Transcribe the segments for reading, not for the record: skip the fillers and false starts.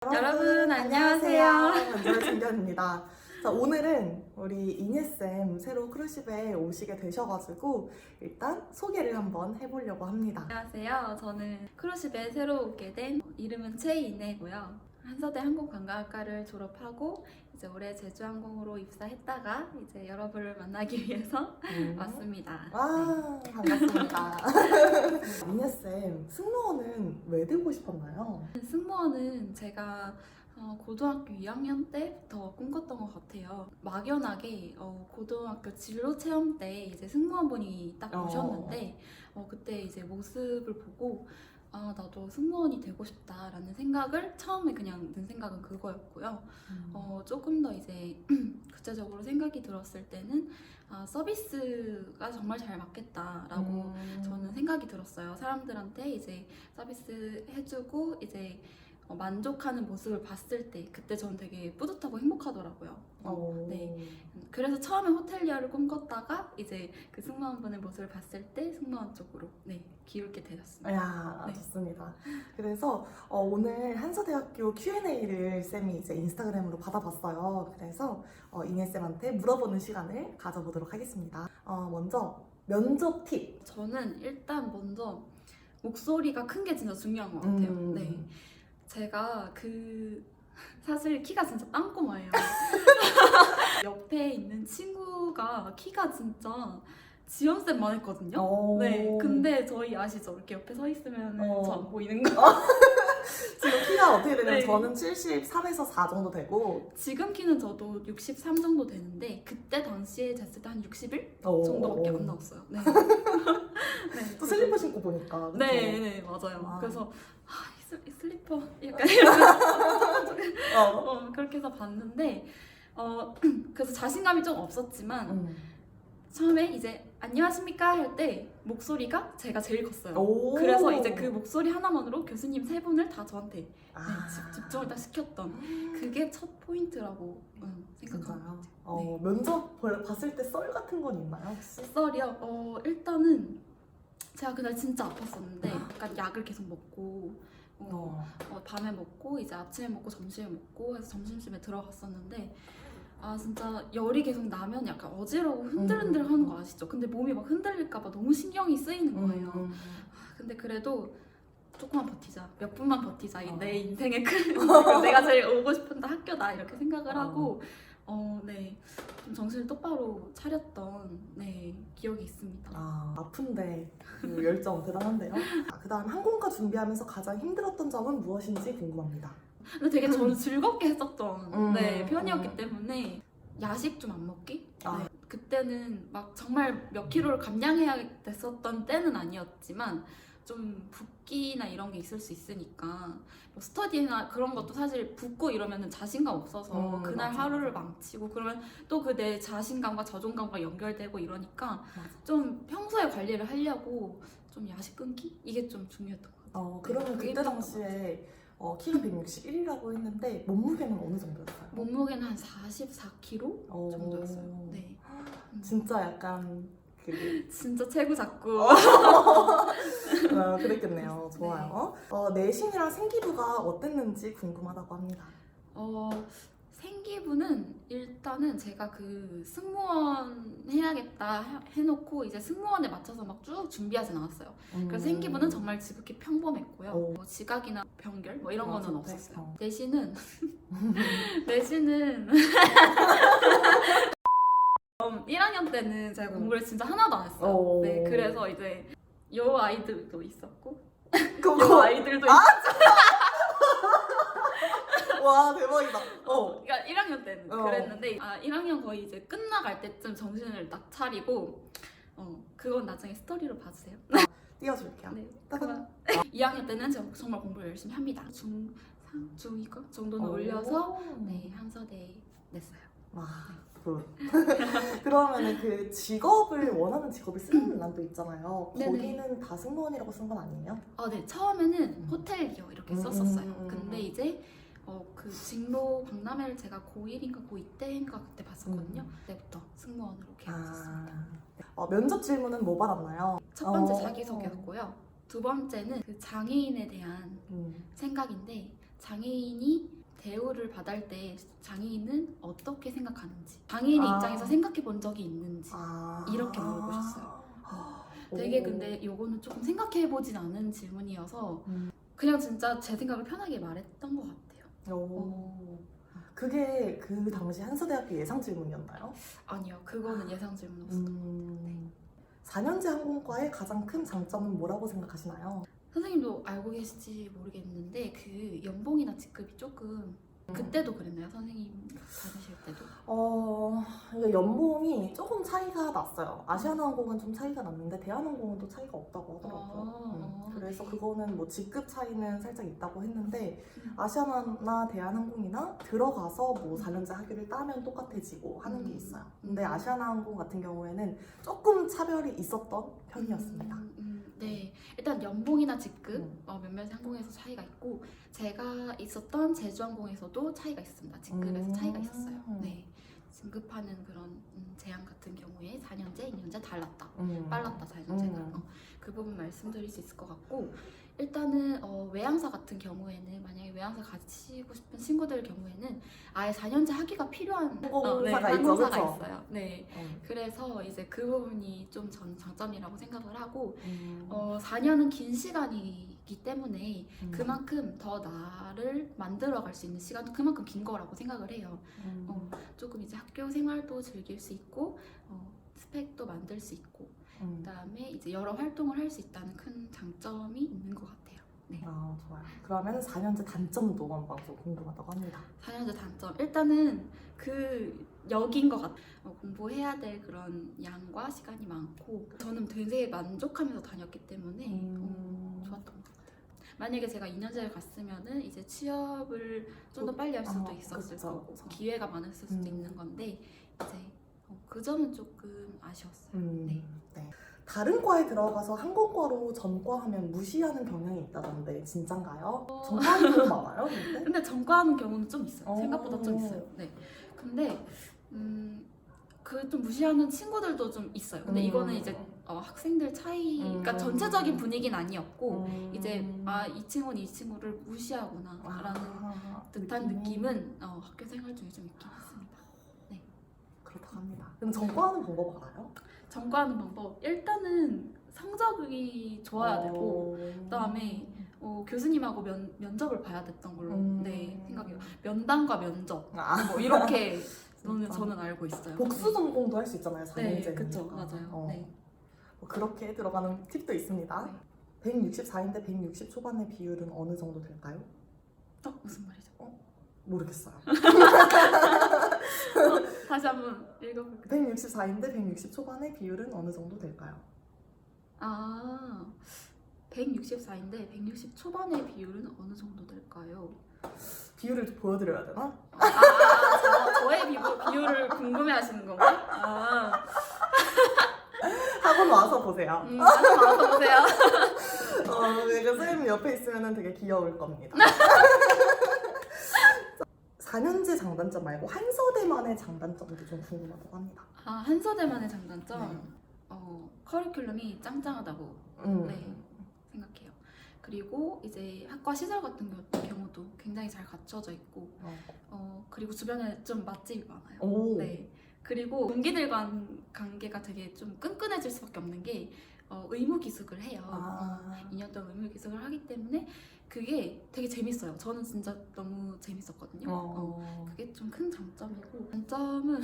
여러분 안녕하세요. 연주의 진견입니다. 자, 오늘은 우리 이니쌤 새로 크루시브에 오시게 되셔가지고 일단 소개를 한번 해보려고 합니다. 안녕하세요. 저는 크루시브에 새로 오게 된 이름은 최이내고요. 한서대 항공관광학과를 졸업하고 이제 올해 제주항공으로 입사했다가 이제 여러분을 만나기 위해서 왔습니다. 와, 반갑습니다. 이니쌤 승무원은 왜 되고 싶었나요? 승무원은 제가 고등학교 2학년 때부터 꿈꿨던 것 같아요. 막연하게 고등학교 진로 체험 때 이제 승무원분이 딱 오셨는데 그때 이제 모습을 보고 나도 승무원이 되고 싶다라는 생각을 처음에 그냥 든 생각은 그거였고요. 조금 더 이제 구체적으로 생각이 들었을 때는 서비스가 정말 잘 맞겠다라고 저는 생각이 들었어요. 사람들한테 이제 서비스 해주고 이제 만족하는 모습을 봤을 때 그때 저는 되게 뿌듯하고 행복하더라고요. 네. 그래서 처음에 호텔리어를 꿈꿨다가 이제 그 승무원분의 모습을 봤을 때 승무원 쪽으로 기울게 되었습니다. 야, 네. 좋습니다. 그래서 오늘 한서대학교 Q&A를 쌤이 이제 인스타그램으로 받아봤어요. 그래서 이니쌤한테 물어보는 시간을 가져보도록 하겠습니다. 먼저 면접 팁. 저는 일단 먼저 목소리가 큰 게 진짜 중요한 것 같아요. 네. 제가 사실 키가 진짜 땅꼬마예요. 옆에 있는 친구가 키가 진짜 지연쌤만 했거든요. 네. 근데 저희 아시죠? 이렇게 옆에 서 있으면 저 안 보이는 거. 지금 키가 어떻게 되냐면 네. 저는 73에서 4 정도 되고 지금 키는 저도 63 정도 되는데 그때 당시에 쟀을 때 한 61 정도밖에 안 나왔어요. 네. 네. 또 슬리퍼 신고 보니까 그쵸? 네, 맞아요. 아. 그래서 슬리퍼 약간 이러면서 그렇게 해서 봤는데 그래서 자신감이 좀 없었지만 처음에 이제 안녕하십니까 할 때 목소리가 제가 제일 컸어요. 그래서 이제 그 목소리 하나만으로 교수님 세 분을 다 저한테 집중을 딱 시켰던 그게 첫 포인트라고 생각합니다. 진짜요? 면접 봤을 때 썰 같은 건 있나요 혹시? 썰이요? 일단은 제가 그날 진짜 아팠었는데 약간 약을 계속 먹고 밤에 먹고 이제 아침에 먹고 점심에 먹고 해서 점심쯤에 들어갔었는데 진짜 열이 계속 나면 약간 어지러워 흔들흔들 하는 거 아시죠? 근데 몸이 막 흔들릴까 봐 너무 신경이 쓰이는 거예요. 근데 그래도 조금만 버티자, 몇 분만 버티자, 내 인생의 큰 내가 제일 오고 싶은 학교다 이렇게 생각을 하고 좀 정신을 똑바로 차렸던 기억이 있습니다. 아픈데 그 열정 대단한데요? 그 다음 항공과 준비하면서 가장 힘들었던 점은 무엇인지 궁금합니다. 근데 되게 저는 즐겁게 했었던 편이었기 때문에 야식 좀 안 먹기? 그때는 막 정말 몇 킬로를 감량해야 됐었던 때는 아니었지만 좀 붓기나 이런 게 있을 수 있으니까 뭐 스터디나 그런 것도 사실 붓고 이러면 자신감 없어서 그날 하루를 망치고 그러면 또 그 내 자신감과 자존감과 연결되고 이러니까 좀 평소에 관리를 하려고 좀 야식 끊기? 이게 좀 중요했던 것 같아요. 그러면 그때 당시에 키가 161이라고 했는데 몸무게는 어느 정도였어요? 몸무게는 한 44kg 정도였어요. 네. 진짜 약간 진짜 체구 작고. 그랬겠네요. 좋아요. 내신이랑 생기부가 어땠는지 궁금하다고 합니다. 생기부는 일단은 제가 그 승무원 해야겠다 해놓고 이제 승무원에 맞춰서 막 쭉 준비하진 않았어요. 그래서 생기부는 정말 지극히 평범했고요. 뭐 지각이나 변결 뭐 이런 거는 없었어요. 내신은 1학년 때는 제가 공부를 진짜 하나도 안 했어요. 네, 그래서 이제 요 아이들도 있었고 요 아이들도 와, 대박이다. 그러니까 1학년 때는 그랬는데 1학년 거의 이제 끝나갈 때쯤 정신을 딱 차리고 그건 나중에 스토리로 봐주세요. 띄워줄게요. 네, 2학년 때는 제가 정말 공부를 열심히 합니다. 중3, 중2과 정도는 올려서 한서대에 냈어요. 와, 굿. 그러면은 그 직업을 원하는 직업을 쓰는 난도 있잖아요. 거기는 다 승무원이라고 쓴 건 아니에요? 네, 처음에는 호텔리어 이렇게 썼었어요. 근데 이제 그 진로 박람회를 제가 고1인가 고2 때인가 그때 봤었거든요. 그때부터 승무원으로 계약했습니다. 면접 질문은 뭐 받았나요? 첫 번째 자기소개였고요. 두 번째는 그 장애인에 대한 생각인데 장애인이 대우를 받을 때 장애인은 어떻게 생각하는지, 장애인의 아. 입장에서 생각해 본 적이 있는지 아. 이렇게 물어보셨어요. 오. 되게 근데 요거는 조금 생각해 보진 않은 질문이어서 그냥 진짜 제 생각을 편하게 말했던 것 같아요. 오. 그게 그 당시 한서대학교 예상 질문이었나요? 아니요, 그거는 예상 질문이었어요. 4년제 항공과의 가장 큰 장점은 뭐라고 생각하시나요? 선생님도 알고 계실지 모르겠는데 그 연봉이나 직급이 조금 그때도 그랬나요? 선생님 다니실 때도? 이게 연봉이 조금 차이가 났어요. 아시아나항공은 좀 차이가 났는데 대한항공은 또 차이가 없다고 하더라고요. 그래서 네. 그거는 뭐 직급 차이는 살짝 있다고 했는데 아시아나나 대한항공이나 들어가서 뭐 4년제 학위를 따면 똑같아지고 하는 게 있어요. 근데 아시아나항공 같은 경우에는 조금 차별이 있었던 편이었습니다. 네, 일단 연봉이나 직급 몇몇 항공에서 차이가 있고 제가 있었던 제주항공에서도 차이가 있었습니다. 직급에서 차이가 있었어요. 네, 진급하는 그런 제한 같은 경우에 4년제, 2년제 달랐다. 빨랐다 4년제가. 그 부분 말씀드릴 수 있을 것 같고 일단은 외항사 같은 경우에는 만약에 외항사 가시고 싶은 친구들 경우에는 아예 4년제 학위가 필요한 항공사가 있죠, 항공사가 그쵸? 있어요. 네, 그래서 이제 그 부분이 좀 전 장점이라고 생각을 하고 4년은 긴 시간이기 때문에 그만큼 더 나를 만들어갈 수 있는 시간도 그만큼 긴 거라고 생각을 해요. 조금 이제 학교 생활도 즐길 수 있고 스펙도 만들 수 있고 그다음에 이제 여러 활동을 할 수 있다는 큰 장점이 있는 것 같아요. 네. 아, 좋아요. 그러면 4년제 단점도 한번 좀 궁금하다고 합니다. 4년제 단점 일단은 그 역인 것 같아요. 공부해야 될 그런 양과 시간이 많고 저는 되게 만족하면서 다녔기 때문에 좋았던 것 같아요. 만약에 제가 2년제를 갔으면은 이제 취업을 좀 더 빨리 할 수도 있었을 그쵸, 거고 그쵸. 기회가 많았을 수도 있는 건데 이제 그 점은 조금 아쉬웠어요. 네. 네. 다른 과에 들어가서 항공과로 전과하면 무시하는 경향이 있다던데 진짠가요? 전과하는 경우 많아요? 근데? 근데 전과하는 경우는 좀 있어요. 어. 생각보다 좀 있어요. 네. 근데 그 좀 무시하는 친구들도 좀 있어요. 근데 이거는 이제 학생들 차이, 그러니까 전체적인 분위기는 아니었고 이제 이 친구는 이 친구를 무시하구나라는 듯한 느낌은 학교 생활 중에 좀 있긴 했습니다. 그렇다고 합니다. 그럼 전과하는 방법 알아요? 전과하는 방법 일단은 성적이 좋아야 되고 그다음에 교수님하고 면접을 봐야 됐던 걸로 네, 생각해요. 면담과 면접 뭐 이렇게 저는 알고 있어요. 복수 전공도 할 수 있잖아요. 네, 4년제는. 그쵸, 맞아요. 네. 뭐 그렇게 들어가는 팁도 있습니다. 164인데 160 초반의 비율은 어느 정도 될까요? 무슨 말이죠? 모르겠어요. 다시 한번 읽어볼게요. 164인데 160 초반의 비율은 어느 정도 될까요? 164인데 160 초반의 비율은 어느 정도 될까요? 비율을 좀 보여드려야 되나? 저의 비율을 궁금해하시는 건가? 학원 와서 보세요. 와서 보세요. 내가 선생님 옆에 있으면 되게 귀여울 겁니다. 4년제 장단점 말고 한서대만의 장단점도 좀 궁금하다고 합니다. 한서대만의 장단점? 커리큘럼이 짱짱하다고 네, 생각해요. 그리고 이제 학과 시설 같은 경우도 굉장히 잘 갖춰져 있고 그리고 주변에 좀 맛집이 많아요. 네. 그리고 동기들과 관계가 되게 좀 끈끈해질 수밖에 없는 게 의무기숙을 해요. 2년 동안 의무기숙을 하기 때문에 그게 되게 재밌어요. 저는 진짜 너무 재밌었거든요. 그게 좀 큰 장점이고 단점은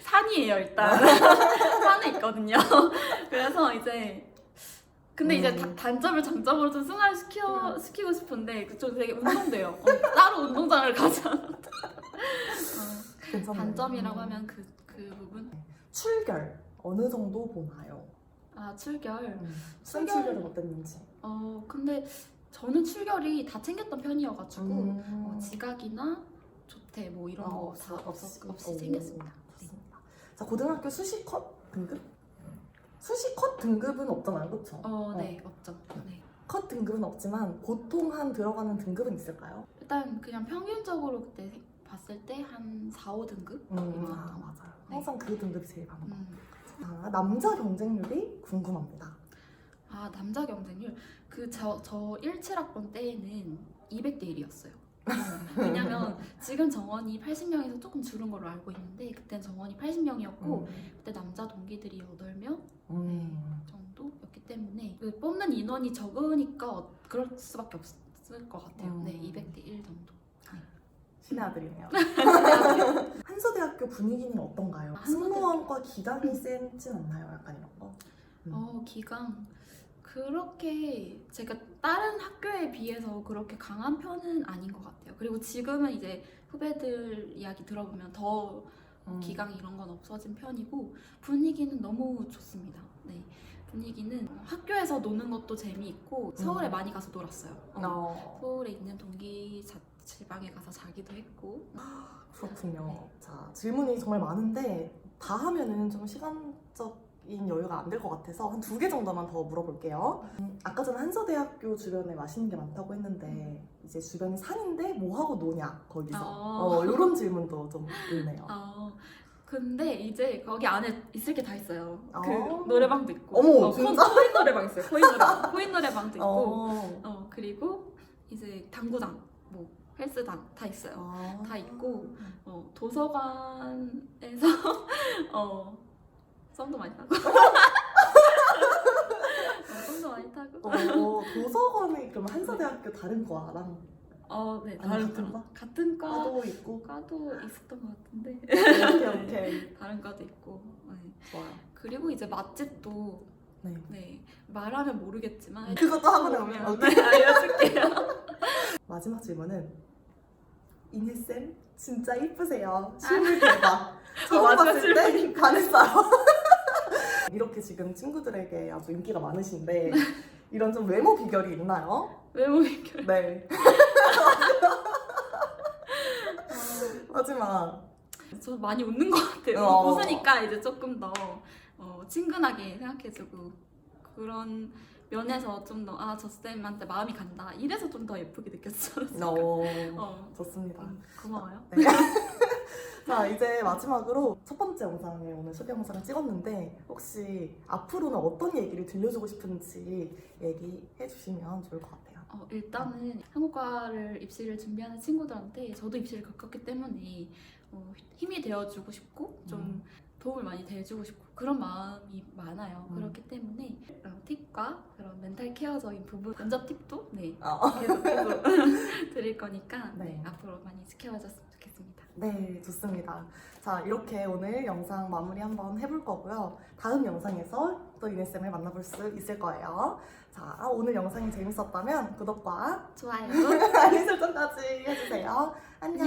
산이에요. 일단 산에 있거든요. 그래서 이제 근데 이제 단점을 장점으로 좀 승화시키고 싶은데 좀 되게 운동돼요. 따로 운동장을 가지 않아도 단점이라고 하면 그 부분? 출결 어느 정도 보나요? 출결. 출결은 어땠는지. 근데 저는 출결이 다 챙겼던 편이어가지고 지각이나 조퇴 뭐 이런 거 다 없이 챙겼습니다. 좋습니다. 자, 고등학교 수시컷 등급? 수시컷 등급은 없잖아요, 그렇죠? 네, 없죠. 네. 컷 등급은 없지만 보통 한 들어가는 등급은 있을까요? 일단 그냥 평균적으로 그때 봤을 때 한 4, 5등급? 맞아요. 항상 그 등급이 제일 많은 것 같아요. 네. 남자 경쟁률이 궁금합니다. 남자 경쟁률? 저 17학번 때에는 200대 1이었어요. 왜냐면 지금 정원이 80명에서 조금 줄은 걸로 알고 있는데 그땐 정원이 80명이었고 그때 남자 동기들이 8명 정도였기 때문에 그 뽑는 인원이 적으니까 그럴 수밖에 없을 것 같아요. 네, 200대 1 정도. 신의 아들이네요. 한서대학교 분위기는 어떤가요? 한서대학교- 승무원과 기강이 세진 않나요? 약간 이런 거? 기강 그렇게 제가 다른 학교에 비해서 그렇게 강한 편은 아닌 것 같아요. 그리고 지금은 이제 후배들 이야기 들어보면 더 기강 이런 건 없어진 편이고 분위기는 너무 좋습니다. 네, 분위기는 학교에서 노는 것도 재미있고 서울에 많이 가서 놀았어요. 서울에 있는 동기 자취방에 가서 자기도 했고. 그렇군요. 자, 질문이 정말 많은데 다 하면은 좀 시간적인 여유가 안 될 것 같아서 한 2개 정도만 더 물어볼게요. 아까 전에 한서대학교 주변에 맛있는 게 많다고 했는데 이제 주변이 산인데 뭐 하고 노냐 거기서 이런 질문도 좀 있네요. 근데 이제 거기 안에 있을 게 다 있어요. 그 아. 노래방도 있고. 어머, 진짜? 코인 노래방 있어요. 코인 노래방도 있고. 그리고 이제 당구장, 뭐 헬스장 다 있어요. 다 있고 도서관에서 썸도 많이 타고. 썸도 많이 타고. 도서관이 그럼 한서대학교 다른 과랑 네, 아니, 같은 과. 과도 있고. 과도 있었던 것 같은데. 오케이. 다른 과도 있고. 네. 좋아요. 그리고 이제 맛집도 네. 말하면 모르겠지만 그것도 학원에 오면 네, 알려줄게요. 마지막 질문은 이내쌤 진짜 이쁘세요. 실물 대박. 처음 마지막 봤을 때 반했어요. 이렇게 지금 친구들에게 아주 인기가 많으신데 이런 좀 외모 비결이 있나요? 외모 비결. 네. 마지막. 저 많이 웃는 것 같아요. 웃으니까 이제 조금 더 친근하게 생각해주고 그런 면에서 좀 더 저 쌤한테 마음이 간다. 이래서 좀 더 예쁘게 느꼈어요. 좋습니다. 고마워요. 네. 자, 이제 마지막으로 첫 번째 영상을 오늘 소개 영상을 찍었는데 혹시 앞으로는 어떤 얘기를 들려주고 싶은지 얘기해 주시면 좋을 것 같아요. 일단은 한국과를 입시를 준비하는 친구들한테 저도 입시를 겪었기 때문에 힘이 되어주고 싶고 좀 도움을 많이 대주고 싶고 그런 마음이 많아요. 그렇기 때문에 팁과 그런 멘탈 케어적인 부분 면접 팁도 계속해서 드릴 거니까 앞으로 많이 지켜봐줬으면 좋겠습니다. 네, 좋습니다. 자, 이렇게 오늘 영상 마무리 한번 해볼 거고요. 다음 영상에서 또 이내쌤을 만나볼 수 있을 거예요. 자, 오늘 영상이 재밌었다면 구독과 좋아요. 알림 설정까지 해주세요. 안녕.